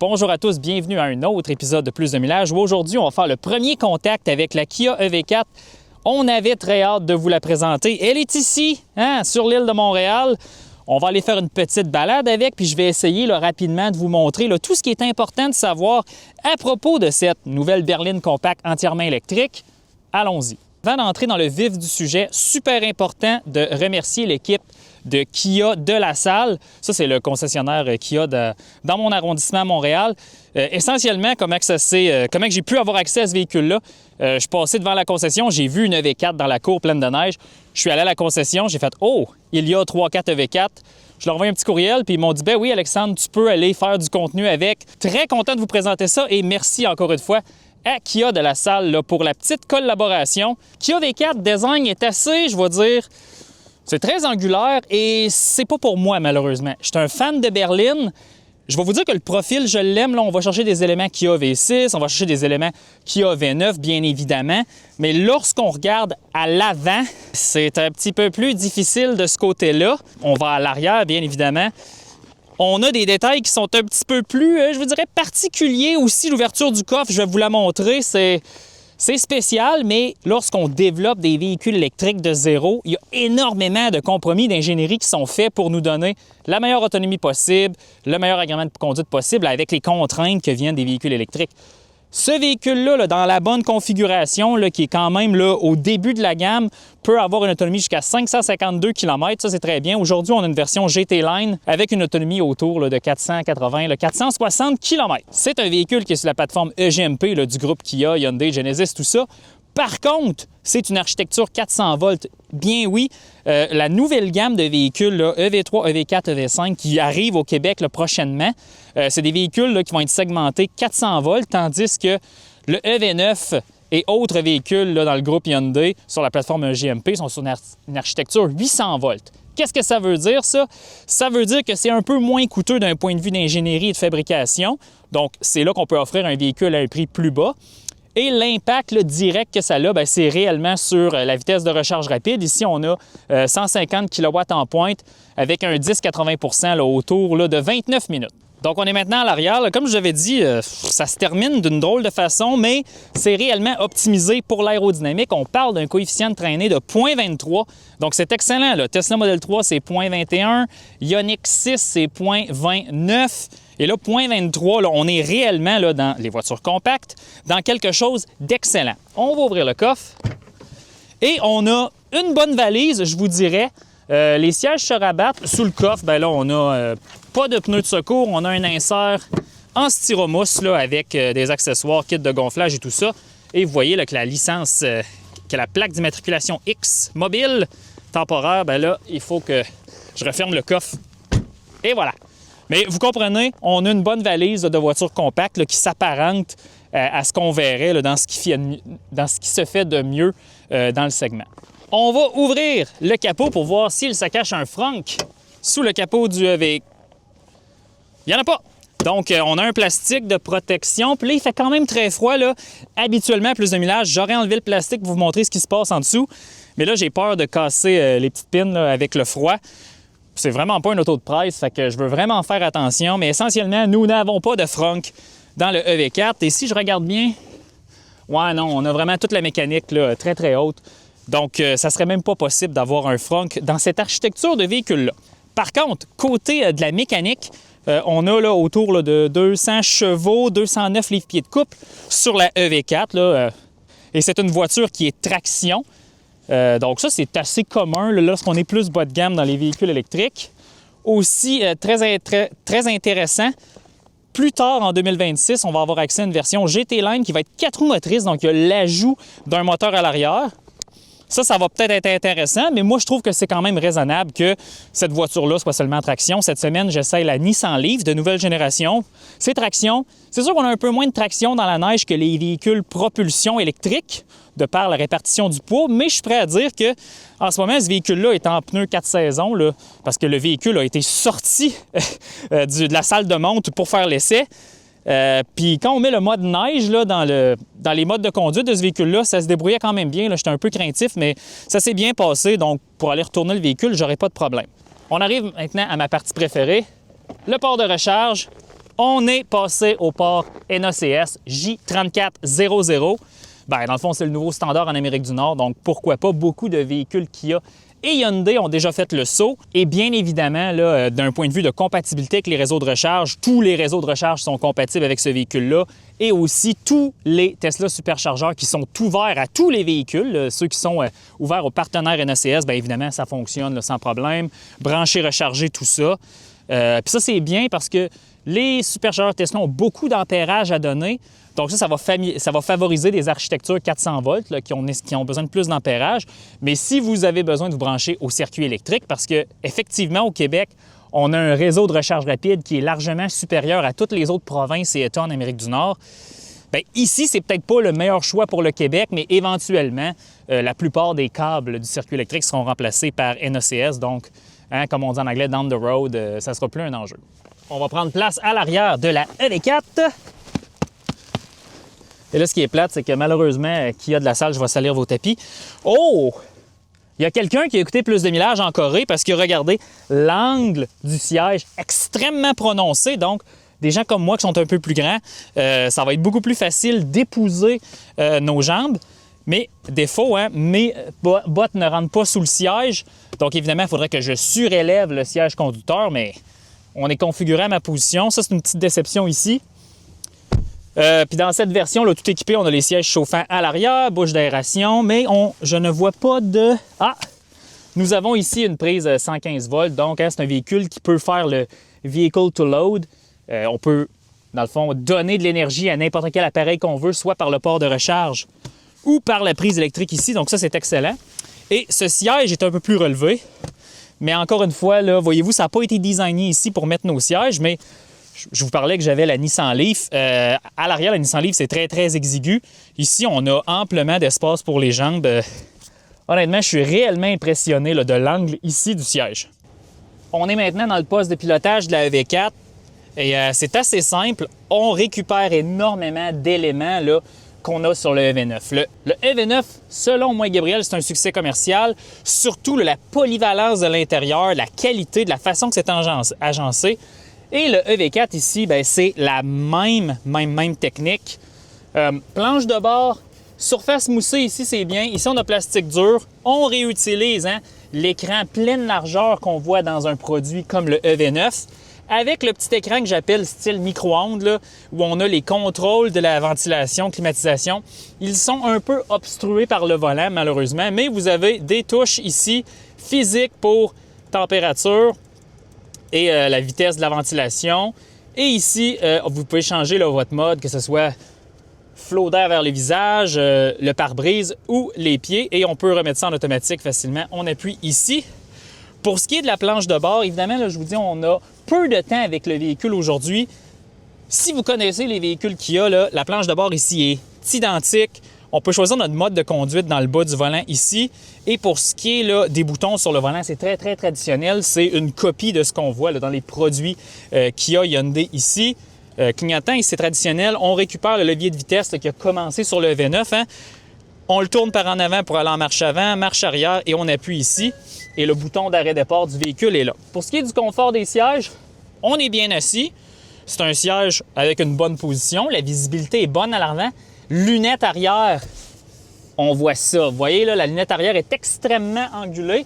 Bonjour à tous, bienvenue à un autre épisode de Plus de Millage où aujourd'hui on va faire le premier contact avec la Kia EV4. On avait très hâte de vous la présenter. Elle est ici, sur l'île de Montréal. On va aller faire une petite balade avec, puis je vais essayer rapidement de vous montrer tout ce qui est important de savoir à propos de cette nouvelle berline compacte entièrement électrique. Allons-y. Avant d'entrer dans le vif du sujet, super important de remercier l'équipe de Kia de La Salle. Ça, c'est le concessionnaire Kia dans mon arrondissement à Montréal. Essentiellement, comment j'ai pu avoir accès à ce véhicule-là? Je suis passé devant la concession, j'ai vu une EV4 dans la cour pleine de neige. Je suis allé à la concession, j'ai fait « Oh, il y a 3-4 EV4 ». Je leur ai envoyé un petit courriel, puis ils m'ont dit « Ben oui, Alexandre, tu peux aller faire du contenu avec. » Très content de vous présenter ça et merci encore une fois à Kia de La Salle pour la petite collaboration. Kia EV4 design est assez, je vais dire, c'est très angulaire et c'est pas pour moi malheureusement. Je suis un fan de berline. Je vais vous dire que le profil, je l'aime. Là, on va chercher des éléments Kia V6, on va chercher des éléments Kia V9, bien évidemment. Mais lorsqu'on regarde à l'avant, c'est un petit peu plus difficile de ce côté-là. On va à l'arrière, bien évidemment. On a des détails qui sont un petit peu plus, je vous dirais, particuliers aussi. L'ouverture du coffre, je vais vous la montrer, c'est spécial, mais lorsqu'on développe des véhicules électriques de zéro, il y a énormément de compromis d'ingénierie qui sont faits pour nous donner la meilleure autonomie possible, le meilleur agrément de conduite possible avec les contraintes que viennent des véhicules électriques. Ce véhicule-là, dans la bonne configuration, qui est quand même au début de la gamme, peut avoir une autonomie jusqu'à 552 km. Ça, c'est très bien. Aujourd'hui, on a une version GT Line avec une autonomie autour de 460 km. C'est un véhicule qui est sur la plateforme EGMP du groupe Kia, Hyundai, Genesis, tout ça. Par contre, c'est une architecture 400 volts. Bien oui, la nouvelle gamme de véhicules, EV3, EV4, EV5, qui arrive au Québec prochainement, c'est des véhicules qui vont être segmentés 400 volts, tandis que le EV9 et autres véhicules dans le groupe Hyundai sur la plateforme GMP sont sur une architecture 800 volts. Qu'est-ce que ça veut dire, ça? Ça veut dire que c'est un peu moins coûteux d'un point de vue d'ingénierie et de fabrication. Donc, c'est là qu'on peut offrir un véhicule à un prix plus bas. Et l'impact direct que ça a, c'est réellement sur la vitesse de recharge rapide. Ici, on a 150 kW en pointe avec un 10-80 % autour de 29 minutes. Donc, on est maintenant à l'arrière. Comme je vous avais dit, ça se termine d'une drôle de façon, mais c'est réellement optimisé pour l'aérodynamique. On parle d'un coefficient de traînée de 0,23. Donc, c'est excellent. Tesla Model 3, c'est 0,21. Ioniq 6, c'est 0,29. Et là, 0,23, on est réellement dans les voitures compactes, dans quelque chose d'excellent. On va ouvrir le coffre et on a une bonne valise, je vous dirais. Les sièges se rabattent. Sous le coffre, on a pas de pneus de secours. On a un insert en styromousse avec des accessoires, kit de gonflage et tout ça. Et vous voyez que la licence, que la plaque d'immatriculation X mobile temporaire, il faut que je referme le coffre. Et voilà. Mais vous comprenez, on a une bonne valise de voitures compactes qui s'apparente à ce qu'on verrait dans ce qui se fait de mieux dans le segment. On va ouvrir le capot pour voir s'il se cache un frunk sous le capot du EV. Il n'y en a pas. Donc, on a un plastique de protection. Puis là, il fait quand même très froid. Habituellement, à Plus de Millage, j'aurais enlevé le plastique pour vous montrer ce qui se passe en dessous. Mais là, j'ai peur de casser les petites pins avec le froid. C'est vraiment pas une auto de presse, fait que je veux vraiment faire attention. Mais essentiellement, nous n'avons pas de frunk dans le EV4. Et si je regarde bien, ouais, non, on a vraiment toute la mécanique très, très haute. Donc, ça serait même pas possible d'avoir un frunk dans cette architecture de véhicule-là. Par contre, côté de la mécanique, on a autour de 200 chevaux, 209 livres-pieds de couple sur la EV4. Et c'est une voiture qui est traction. Donc ça, c'est assez commun lorsqu'on est plus bas de gamme dans les véhicules électriques. Aussi, très intéressant, plus tard en 2026, on va avoir accès à une version GT Line qui va être 4 roues motrices, donc il y a l'ajout d'un moteur à l'arrière. Ça va peut-être être intéressant, mais moi, je trouve que c'est quand même raisonnable que cette voiture-là soit seulement en traction. Cette semaine, j'essaye la Nissan Leaf de nouvelle génération. C'est traction. C'est sûr qu'on a un peu moins de traction dans la neige que les véhicules propulsion électrique, de par la répartition du poids, mais je suis prêt à dire que en ce moment, ce véhicule-là est en pneu 4 saisons, parce que le véhicule a été sorti de la salle de monte pour faire l'essai. Puis quand on met le mode neige dans les modes de conduite de ce véhicule-là, ça se débrouillait quand même bien. J'étais un peu craintif, mais ça s'est bien passé. Donc, pour aller retourner le véhicule, j'aurais pas de problème. On arrive maintenant à ma partie préférée, le port de recharge. on est passé au port NACS J3400. Bien, dans le fond, c'est le nouveau standard en Amérique du Nord, donc pourquoi pas, beaucoup de véhicules Kia et Hyundai ont déjà fait le saut. Et bien évidemment, d'un point de vue de compatibilité avec les réseaux de recharge, tous les réseaux de recharge sont compatibles avec ce véhicule-là. Et aussi, tous les Tesla superchargeurs qui sont ouverts à tous les véhicules, ceux qui sont ouverts aux partenaires NACS, bien évidemment, ça fonctionne là, sans problème. Brancher, recharger, tout ça. Puis ça, c'est bien parce que les superchargeurs Tesla ont beaucoup d'ampérage à donner. Donc ça va favoriser des architectures 400 volts là, qui ont besoin de plus d'ampérage. Mais si vous avez besoin de vous brancher au circuit électrique, parce qu'effectivement, au Québec, on a un réseau de recharge rapide qui est largement supérieur à toutes les autres provinces et États en Amérique du Nord, bien, ici, c'est peut-être pas le meilleur choix pour le Québec, mais éventuellement, la plupart des câbles du circuit électrique seront remplacés par NACS. Donc, comme on dit en anglais, down the road, ça ne sera plus un enjeu. On va prendre place à l'arrière de la EV4. Et là, ce qui est plate, c'est que malheureusement, Kia de la salle, je vais salir vos tapis. Oh! Il y a quelqu'un qui a écouté Plus de millage en Corée parce que, regardez, l'angle du siège extrêmement prononcé. Donc, des gens comme moi qui sont un peu plus grands, ça va être beaucoup plus facile d'épouser nos jambes. Mais défaut, mes bottes ne rentrent pas sous le siège. Donc, évidemment, il faudrait que je surélève le siège conducteur, mais on est configuré à ma position. Ça, c'est une petite déception ici. Puis dans cette version, là, tout équipé, on a les sièges chauffants à l'arrière, bouche d'aération, mais je ne vois pas de... Ah! Nous avons ici une prise 115 volts, donc c'est un véhicule qui peut faire le vehicle to load. On peut, dans le fond, donner de l'énergie à n'importe quel appareil qu'on veut, soit par le port de recharge ou par la prise électrique ici, donc ça, c'est excellent. Et ce siège est un peu plus relevé, mais encore une fois, là, voyez-vous, ça n'a pas été designé ici pour mettre nos sièges, mais... Je vous parlais que j'avais la Nissan Leaf. À l'arrière, la Nissan Leaf, c'est très, très exigu. Ici, on a amplement d'espace pour les jambes. Honnêtement, je suis réellement impressionné là, de l'angle ici du siège. On est maintenant dans le poste de pilotage de la EV4. Et c'est assez simple. On récupère énormément d'éléments là, qu'on a sur le EV9. Le EV9, selon moi, Gabriel, c'est un succès commercial. Surtout la polyvalence de l'intérieur, la qualité, de la façon que c'est agencé. Et le EV4 ici, bien, c'est la même technique. Planche de bord, surface moussée ici, c'est bien. Ici, on a plastique dur. On réutilise l'écran pleine largeur qu'on voit dans un produit comme le EV9 avec le petit écran que j'appelle style micro-ondes, où on a les contrôles de la ventilation, climatisation. Ils sont un peu obstrués par le volant, malheureusement, mais vous avez des touches ici physiques pour température, et la vitesse de la ventilation. Et ici, vous pouvez changer là, votre mode, que ce soit flot d'air vers le visage, le pare-brise ou les pieds. Et on peut remettre ça en automatique facilement. On appuie ici. Pour ce qui est de la planche de bord, évidemment, là, je vous dis, on a peu de temps avec le véhicule aujourd'hui. Si vous connaissez les véhicules Kia, là, la planche de bord ici est identique. On peut choisir notre mode de conduite dans le bas du volant ici. Et pour ce qui est là, des boutons sur le volant, c'est très, très traditionnel. C'est une copie de ce qu'on voit là, dans les produits Kia Hyundai ici. Clignotant, ici, c'est traditionnel. On récupère le levier de vitesse là, qui a commencé sur le V9. On le tourne par en avant pour aller en marche avant, marche arrière, et on appuie ici. Et le bouton d'arrêt-départ du véhicule est là. Pour ce qui est du confort des sièges, on est bien assis. C'est un siège avec une bonne position. La visibilité est bonne à l'avant. Lunette arrière, on voit ça. Vous voyez, là, la lunette arrière est extrêmement angulée.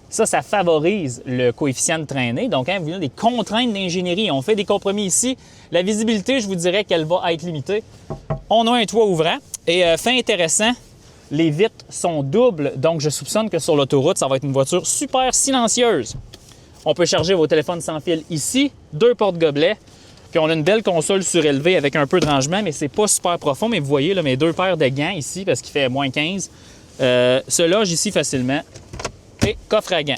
Ça favorise le coefficient de traînée. Donc, vous avez des contraintes d'ingénierie. On fait des compromis ici. La visibilité, je vous dirais qu'elle va être limitée. On a un toit ouvrant. Et fait intéressant, les vitres sont doubles. Donc, je soupçonne que sur l'autoroute, ça va être une voiture super silencieuse. On peut charger vos téléphones sans fil ici. 2 porte-gobelets. Puis on a une belle console surélevée avec un peu de rangement, mais c'est pas super profond. Mais vous voyez là, mes 2 paires de gants ici, parce qu'il fait moins 15, se logent ici facilement. Et coffre à gants.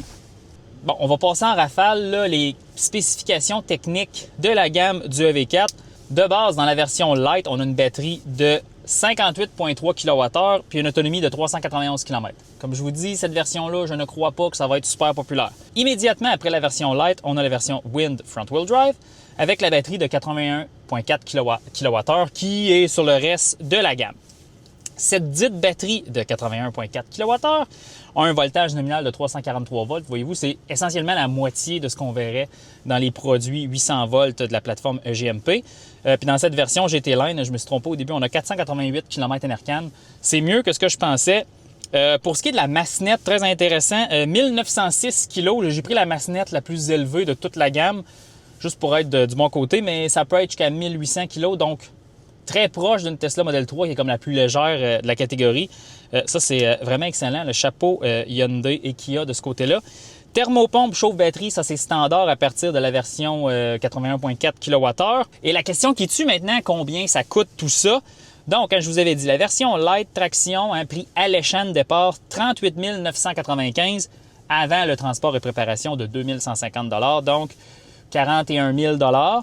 Bon, on va passer en rafale là, les spécifications techniques de la gamme du EV4. De base, dans la version Lite, on a une batterie de 58,3 kWh puis une autonomie de 391 km. Comme je vous dis, cette version-là, je ne crois pas que ça va être super populaire. Immédiatement après la version Lite, on a la version Wind Front-Wheel Drive avec la batterie de 81,4 kWh qui est sur le reste de la gamme. Cette dite batterie de 81,4 kWh a un voltage nominal de 343 volts. Voyez-vous, c'est essentiellement la moitié de ce qu'on verrait dans les produits 800 volts de la plateforme EGMP. Puis dans cette version GT Line, je me suis trompé au début, on a 488 km Enercan. C'est mieux que ce que je pensais. Pour ce qui est de la masse nette, très intéressant, 1906 kg. J'ai pris la masse nette la plus élevée de toute la gamme, juste pour être du bon côté, mais ça peut être jusqu'à 1800 kg, donc très proche d'une Tesla Model 3 qui est comme la plus légère de la catégorie. Ça, c'est vraiment excellent. Le chapeau Hyundai et Kia de ce côté-là. Thermopompe chauffe-batterie, ça c'est standard à partir de la version 81,4 kWh. Et la question qui tue maintenant, combien ça coûte tout ça? Donc, comme je vous avais dit, la version Light Traction, un prix alléchant de départ, 38 995 avant le transport et préparation de 2150 $, donc 41 000 $.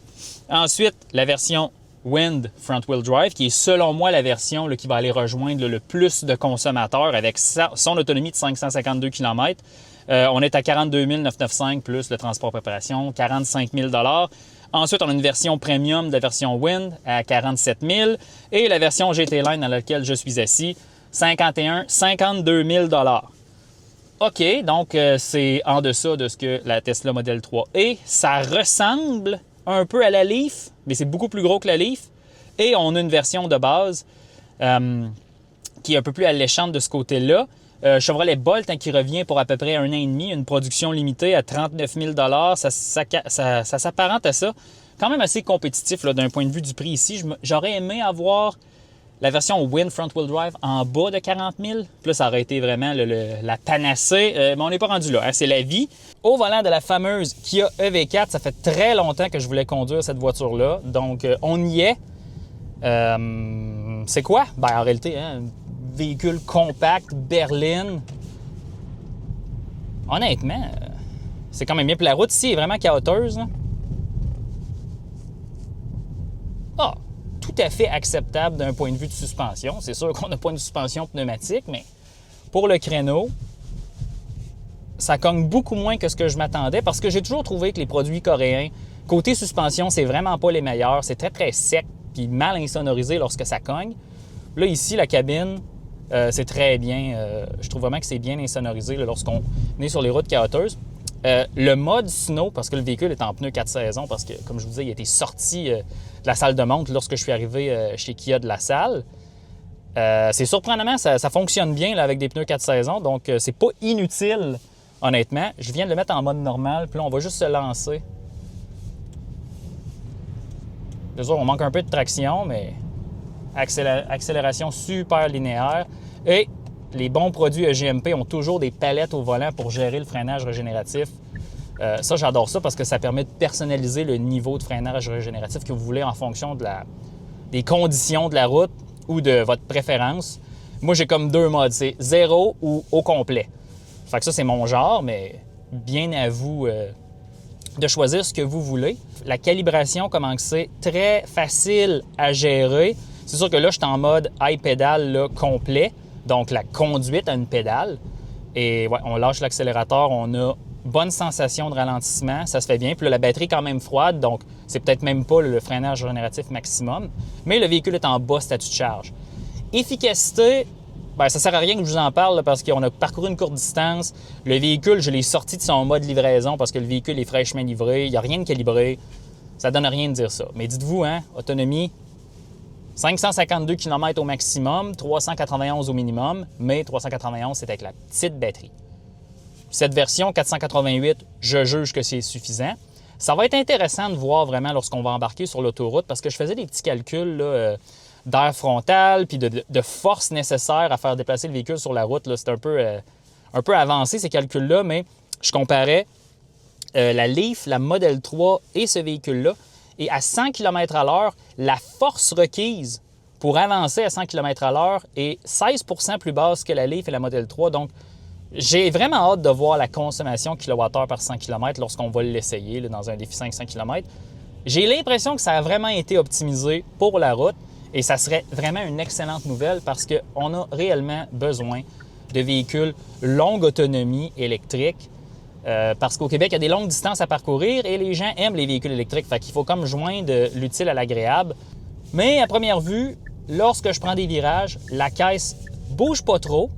Ensuite, la version Wind Front-Wheel Drive, qui est selon moi la version qui va aller rejoindre le plus de consommateurs avec son autonomie de 552 km. On est à 42 995 plus le transport préparation, 45 000 $. Ensuite, on a une version premium de la version Wind à 47 000 et la version GT Line dans laquelle je suis assis, 52 000 $. OK, donc c'est en deçà de ce que la Tesla Model 3 est. Ça ressemble un peu à la Leaf, mais c'est beaucoup plus gros que la Leaf. Et on a une version de base qui est un peu plus alléchante de ce côté-là. Chevrolet Bolt qui revient pour à peu près 1 an et demi, une production limitée à 39 000 $. Ça s'apparente à ça. Quand même assez compétitif d'un point de vue du prix ici. J'aurais aimé avoir la version Wind Front-Wheel Drive en bas de 40 000. Puis là, ça aurait été vraiment la panacée. Mais on n'est pas rendu là. Hein? C'est la vie. Au volant de la fameuse Kia EV4, ça fait très longtemps que je voulais conduire cette voiture-là. Donc, on y est. C'est quoi? En réalité, hein, un véhicule compact, berline. Honnêtement, c'est quand même bien. Puis la route ici est vraiment chaoteuse. Tout à fait acceptable d'un point de vue de suspension. C'est sûr qu'on n'a pas une suspension pneumatique, mais pour le créneau, ça cogne beaucoup moins que ce que je m'attendais parce que j'ai toujours trouvé que les produits coréens, côté suspension, c'est vraiment pas les meilleurs. C'est très, très sec puis mal insonorisé lorsque ça cogne. Là, ici, la cabine, c'est très bien. Je trouve vraiment que c'est bien insonorisé lorsqu'on est sur les routes chaoteuses. Le mode snow, parce que le véhicule est en pneu 4 saisons, parce que, comme je vous disais, il a été sorti de la salle de monte lorsque je suis arrivé chez Kia de la salle. C'est surprenamment, ça fonctionne bien là, avec des pneus 4 saisons, donc c'est pas inutile, honnêtement. Je viens de le mettre en mode normal, puis là, on va juste se lancer. Bien sûr, on manque un peu de traction, mais accélération super linéaire. Et les bons produits EGMP ont toujours des palettes au volant pour gérer le freinage régénératif. Ça, j'adore ça parce que ça permet de personnaliser le niveau de freinage régénératif que vous voulez en fonction des conditions de la route ou de votre préférence. Moi, j'ai comme 2 modes, c'est 0 ou au complet. Fait que ça, c'est mon genre, mais bien à vous de choisir ce que vous voulez. La calibration, comment c'est très facile à gérer. C'est sûr que là, je suis en mode iPedal complet. Donc, la conduite à une pédale. Et ouais, on lâche l'accélérateur, on a bonne sensation de ralentissement, ça se fait bien. Puis là, la batterie est quand même froide, donc c'est peut-être même pas le freinage régénératif maximum. Mais le véhicule est en bas statut de charge. Efficacité, ça ne sert à rien que je vous en parle parce qu'on a parcouru une courte distance. Le véhicule, je l'ai sorti de son mode livraison parce que le véhicule est fraîchement livré, il n'y a rien de calibré. Ça ne donne rien de dire ça. Mais dites-vous, hein, autonomie, 552 km au maximum, 391 au minimum, mais 391, c'est avec la petite batterie. Cette version 488, je juge que c'est suffisant. Ça va être intéressant de voir vraiment lorsqu'on va embarquer sur l'autoroute parce que je faisais des petits calculs d'air frontal puis de force nécessaire à faire déplacer le véhicule sur la route. C'est un peu avancé ces calculs-là, mais je comparais la Leaf, la Model 3 et ce véhicule-là. Et à 100 km/h, la force requise pour avancer à 100 km/h est 16 % plus basse que la Leaf et la Model 3. Donc, j'ai vraiment hâte de voir la consommation kWh par 100 km lorsqu'on va l'essayer dans un défi 500 km. J'ai l'impression que ça a vraiment été optimisé pour la route et ça serait vraiment une excellente nouvelle parce qu'on a réellement besoin de véhicules longue autonomie électriques. Parce qu'au Québec, il y a des longues distances à parcourir et les gens aiment les véhicules électriques. Fait qu'il faut comme joindre l'utile à l'agréable. Mais à première vue, lorsque je prends des virages, la caisse bouge pas trop.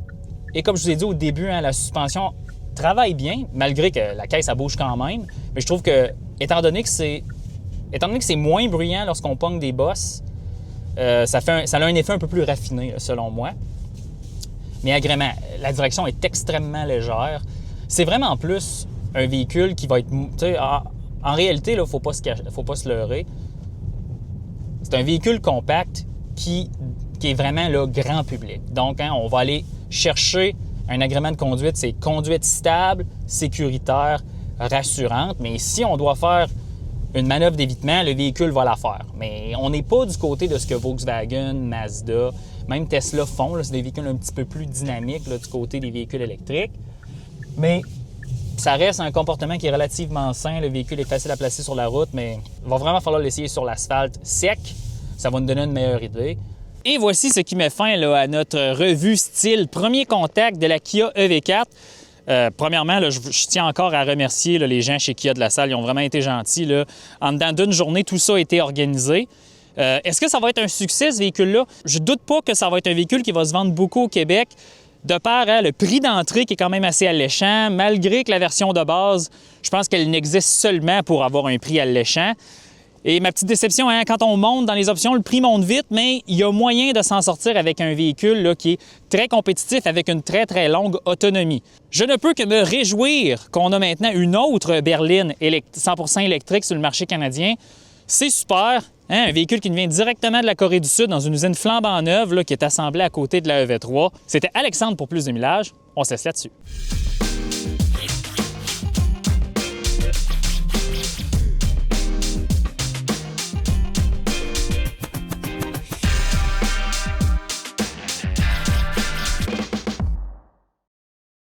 Et comme je vous ai dit au début, la suspension travaille bien, malgré que la caisse, elle bouge quand même. Mais je trouve que, étant donné que c'est moins bruyant lorsqu'on pogne des bosses, ça a un effet un peu plus raffiné, selon moi. Mais agrément, la direction est extrêmement légère. C'est vraiment plus un véhicule qui va être... En réalité, il ne faut pas se leurrer. C'est un véhicule compact qui est vraiment là, grand public. Donc, on va aller chercher un agrément de conduite, c'est conduite stable, sécuritaire, rassurante. Mais si on doit faire une manœuvre d'évitement, le véhicule va la faire. Mais on n'est pas du côté de ce que Volkswagen, Mazda, même Tesla font. Là, c'est des véhicules un petit peu plus dynamiques là, du côté des véhicules électriques. Mais ça reste un comportement qui est relativement sain. Le véhicule est facile à placer sur la route, mais il va vraiment falloir l'essayer sur l'asphalte sec. Ça va nous donner une meilleure idée. Et voici ce qui met fin là, à notre revue style premier contact de la Kia EV4. Premièrement, là, je tiens encore à remercier là, les gens chez Kia de la Salle. Ils ont vraiment été gentils. Là. En dedans d'une journée, tout ça a été organisé. Est-ce que ça va être un succès, ce véhicule-là? Je ne doute pas que ça va être un véhicule qui va se vendre beaucoup au Québec. De par le prix d'entrée qui est quand même assez alléchant, malgré que la version de base, je pense qu'elle n'existe seulement pour avoir un prix alléchant. Et ma petite déception, quand on monte dans les options, le prix monte vite, mais il y a moyen de s'en sortir avec un véhicule là, qui est très compétitif avec une très, très longue autonomie. Je ne peux que me réjouir qu'on a maintenant une autre berline 100% électrique sur le marché canadien. C'est super, un véhicule qui nous vient directement de la Corée du Sud dans une usine flambant neuve là, qui est assemblée à côté de la EV3. C'était Alexandre pour Plus de Millage. On se laisse là-dessus.